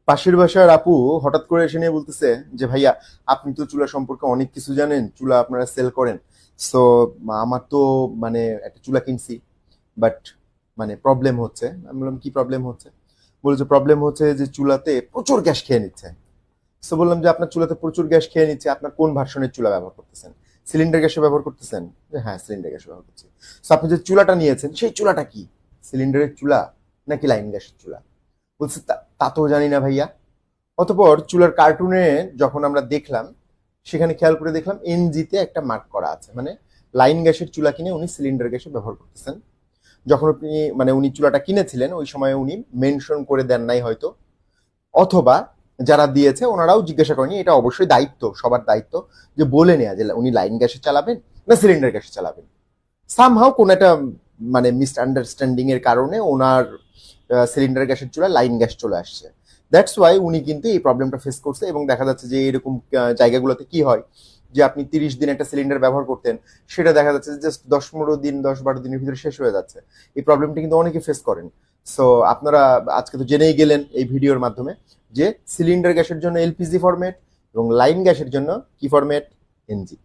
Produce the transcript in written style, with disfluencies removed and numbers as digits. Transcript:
পাশের বাসার আপু হঠাৎ করে এসে নিয়ে বলতেছে যে ভাইয়া, আপনি তো চুলা সম্পর্কে অনেক কিছু জানেন, চুলা আপনারা সেল করেন। সো আমার তো মানে একটা চুলা কিনছি, বাট মানে প্রবলেম হচ্ছে। আমি বললাম কি প্রবলেম হচ্ছে? বলেছে প্রবলেম হচ্ছে যে চুলাতে প্রচুর গ্যাস খেয়ে নিচ্ছে। সো বললাম যে আপনার চুলাতে প্রচুর গ্যাস খেয়ে নিচ্ছে, আপনার কোন ভার্সনের চুলা ব্যবহার করতেছেন? সিলিন্ডার গ্যাসে ব্যবহার করতেছেন? যে হ্যাঁ, সিলিন্ডার গ্যাসে ব্যবহার করছি। সো আপনি যে চুলাটা নিয়েছেন সেই চুলাটা কি, সিলিন্ডারের চুলা নাকি লাইন গ্যাসের চুলা? বলছে তা তা তো জানি না ভাইয়া। অতঃপর চুলার কার্টুনে যখন আমরা দেখলাম, সেখানে খেয়াল করে দেখলাম এনজিতে একটা মার্ক করা আছে, মানে লাইন গ্যাসের চুলা কিনে উনি সিলিন্ডার গ্যাসে ব্যবহার করতেছেন। যখন আপনি মানে উনি চুলাটা কিনেছিলেন ওই সময় উনি মেনশন করে দেন নাই হয়তো, অথবা যারা দিয়েছে ওনারাও জিজ্ঞাসা করেনি। এটা অবশ্যই দায়িত্ব, সবার দায়িত্ব যে বলে নেওয়া যে উনি লাইন গ্যাসে চালাবেন না সিলিন্ডার গ্যাসে চালাবেন। সামহাও কোন একটা মানে মিসআন্ডারস্ট্যান্ডিং এর কারণে ওনার সিলিন্ডার গ্যাসের চুলা লাইন গ্যাস চলে আসছে। দ্যাটস ওয়াই উনি কিন্তু এই প্রবলেমটা ফেস করছে। এবং দেখা যাচ্ছে যে এরকম জায়গাগুলোতে কি হয়, যে আপনি 30 দিন একটা সিলিন্ডার ব্যবহার করতেন, সেটা দেখা যাচ্ছে জাস্ট 10-15 দিন, 10-12 দিনের ভিতরে শেষ হয়ে যাচ্ছে। এই প্রবলেমটা কিন্তু অনেকে ফেস করেন। সো আপনারা আজকে তো জেনেই গেলেন এই ভিডিওর মাধ্যমে যে সিলিন্ডার গ্যাসের জন্য এলপিজি ফরম্যাট এবং লাইন গ্যাসের জন্য কি ফরম্যাট, এনজি।